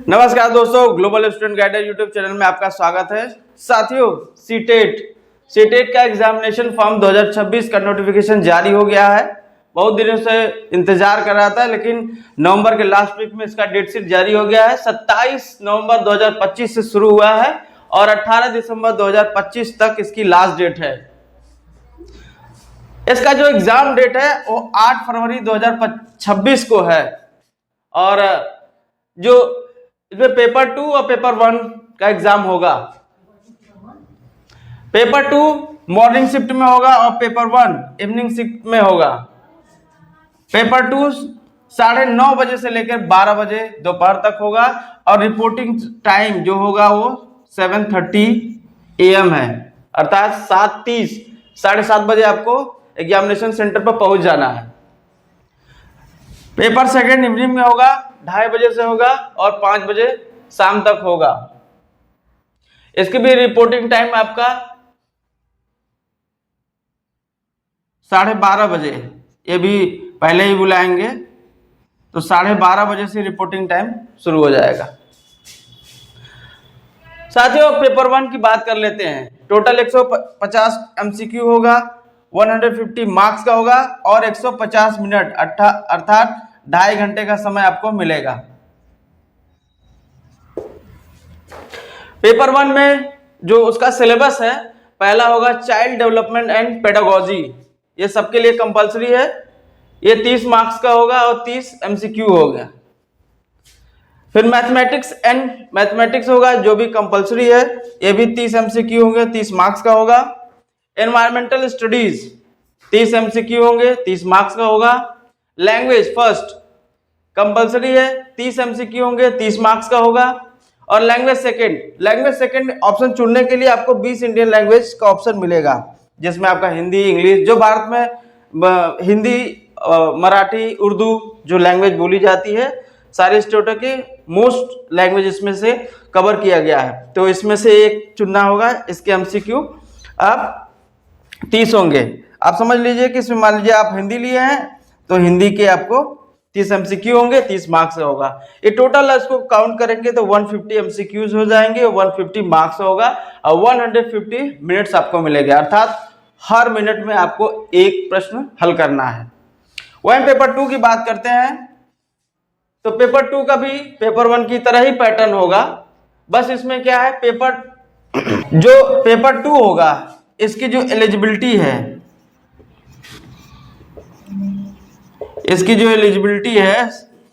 नमस्कार दोस्तों, global student guider YouTube channel में आपका स्वागत है। साथियों, सीटेट का एग्जामिनेशन फॉर्म 2026 का नोटिफिकेशन जारी हो गया है। बहुत दिनों से इंतजार कर रहा था, लेकिन नवंबर के लास्ट वीक में इसका डेट शीट जारी हो गया है। 27 नवंबर 2025 से शुरू हुआ है और 18 दिसंबर 2025 तक इसकी लास्ट डेट है। इसका जो एग्जाम डेट है वो 8 फरवरी 2026 को है और जो इसमें पेपर 2 और पेपर 1 का एग्जाम होगा। पेपर 2 मॉर्निंग शिफ्ट में होगा और पेपर 1 इवनिंग शिफ्ट में होगा। पेपर 2 9:30 बजे से लेकर 12 बजे दोपहर तक होगा और रिपोर्टिंग टाइम जो होगा वो 7:30 AM है, अर्थात 7:30 7:30 बजे आपको एग्जामिनेशन सेंटर पर पहुंच जाना है। पेपर सेकंड इवनिंग में होगा, 2:30 बजे से होगा और 5 बजे शाम तक होगा। इसकी भी रिपोर्टिंग टाइम आपका 12:30 बजे, ये भी पहले ही बुलाएंगे तो 12:30 बजे से रिपोर्टिंग टाइम शुरू हो जाएगा। साथियों, पेपर 1 की बात कर लेते हैं। टोटल 150 MCQ होगा, 150 मार्क्स का होगा और 150 मिनट अर्थात 2.5 घंटे का समय आपको मिलेगा। पेपर 1 में जो उसका सिलेबस है, पहला होगा चाइल्ड डेवलपमेंट एंड पेडागोजी, ये सबके लिए कंपलसरी है। ये 30 मार्क्स का होगा और 30 MCQ होगा। फिर मैथमेटिक्स होगा, जो भी कंपलसरी है, ये भी 30 MCQ होंगे, 30 मार्क्स का होगा। एनवायरमेंटल स्टडीज 30 MCQ होंगे, 30 मार्क्स का होगा। लैंग्वेज फर्स्ट कंपलसरी है, 30 MCQ होंगे, 30 मार्क्स का होगा। और लैंग्वेज सेकंड ऑप्शन चुनने के लिए आपको 20 इंडियन लैंग्वेज का ऑप्शन मिलेगा, जिसमें आपका हिंदी, इंग्लिश, जो भारत में हिंदी, मराठी, उर्दू जो लैंग्वेज बोली जाती है, सारे स्टेटों के मोस्ट लैंग्वेज इसमें से कवर किया गया है। तो इसमें से एक चुनना होगा। इसके MCQ आप 30 होंगे। आप समझ लीजिए कि इसमें मान लीजिए आप हिंदी लिए हैं तो हिंदी के आपको 30 MCQ होंगे, 30 मार्क्स का होगा। ये टोटल इसको काउंट करेंगे तो 150 MCQs हो जाएंगे, 150 मार्क्स होगा और 150 मिनट्स आपको मिलेंगे, अर्थात हर मिनट में आपको एक प्रश्न हल करना है। वहीं पेपर 2 की बात करते हैं तो पेपर 2 का भी पेपर 1 की तरह ही पैटर्न होगा। बस इसमें क्या है, पेपर 2 होगा, इसकी जो एलिजिबिलिटी है,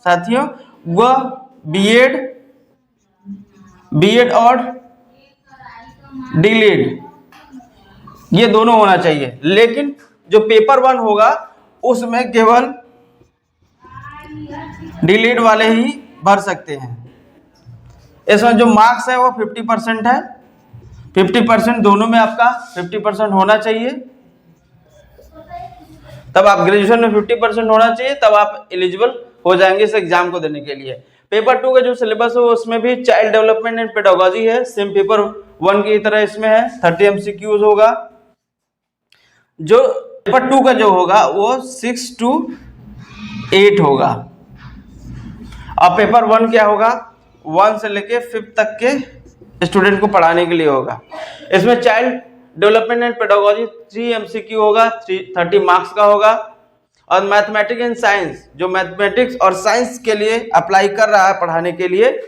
साथियों, वह बीएड और डीएड ये दोनों होना चाहिए। लेकिन जो पेपर 1 होगा उसमें केवल डीएड वाले ही भर सकते हैं। इसमें जो मार्क्स है वो 50% है, 50% दोनों में आपका 50% होना चाहिए। तब आप ग्रेजुएशन में 50% होना चाहिए, तब आप एलिजिबल हो जाएंगे इस एग्जाम को देने के लिए। पेपर 2 का जो सिलेबस है उसमें भी चाइल्ड डेवलपमेंट एंड पेडागोजी है, सेम पेपर 1 की तरह इसमें है। 30 MCQs होगा। जो पेपर 2 का जो होगा वो 6 to 8 होगा और पेपर 1 क्या होगा, 1 से लेके 5th तक के स्टूडेंट को पढ़ाने के लिए होगा। इसमें child development and pedagogy 3 MCQ होगा, 30 मार्क्स का होगा। और मैथमेटिक्स एंड साइंस, जो मैथमेटिक्स और साइंस के लिए अप्लाई कर रहा है पढ़ाने के लिए,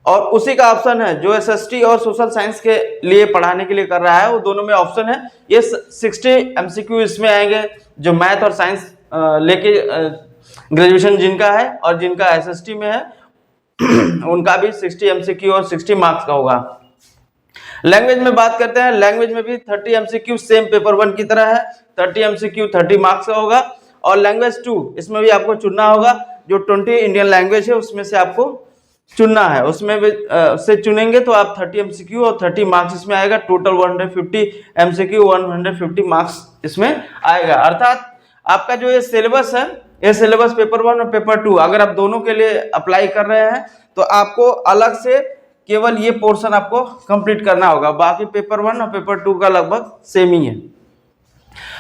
और उसी का ऑप्शन है जो SST और सोशल साइंस के लिए पढ़ाने के लिए कर रहा है, वो दोनों में ऑप्शन है। ये 60 MCQ इसमें आएंगे, जो मैथ और साइंस लेके ग्रेजुएशन जिनका है और जिनका SST में है उनका भी 60 MCQ और 60 मार्क्स का होगा। लैंग्वेज में बात करते हैं, लैंग्वेज में भी 30 MCQ सेम पेपर 1 की तरह है, 30 MCQ 30 मार्क्स का होगा। और लैंग्वेज 2 इसमें भी आपको चुनना होगा, जो 20 इंडियन लैंग्वेज है उसमें से आपको चुनना है। उसमें भी से चुनेंगे तो आप 30 MCQ और 30 मार्क्स इसमें आएगा। टोटल 150 MCQ 150 मार्क्स इसमें आएगा। अर्थात आपका जो ये सिलेबस है, ये सिलेबस पेपर 1 और पेपर 2 अगर आप दोनों के लिए अप्लाई कर रहे हैं तो आपको अलग से केवल ये पोर्शन आपको कंप्लीट करना होगा, बाकी पेपर 1 और पेपर 2 का लगभग सेम ही है।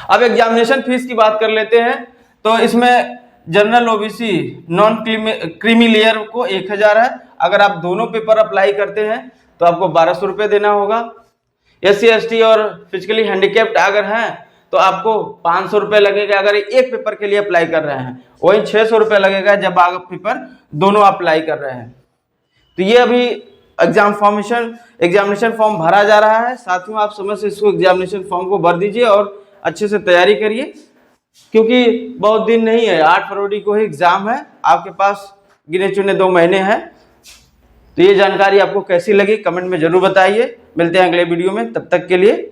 अब एग्जामिनेशन फीस की बात कर लेते हैं। तो इसमें general OBC non creamy layer को 1000 है। अगर आप दोनों पेपर अप्लाई करते हैं तो आपको 1200 रुपये देना होगा। SC ST और फिजिकली हैंडीकैप्ड अगर हैं तो आपको 500 रुपये लगेगा अगर एक पेपर के लिए अप्लाई कर रहे हैं, वही 600 रुपये लगेगा जब आप पेपर दोनों अप्लाई कर रहे हैं। तो ये अभी एग्जामिनेशन फॉर्म भरा जा रहा है। साथियों आप समय से इसको एग्जामिनेशन फॉर्म को भर दीजिए और अच्छे से तैयारी करिए, क्योंकि बहुत दिन नहीं है, 8 फरवरी को ही एग्जाम है, आपके पास गिने चुने 2 महीने हैं। तो ये जानकारी आपको कैसी लगी कमेंट में जरूर बताइए। मिलते हैं अगले वीडियो में, तब तक के लिए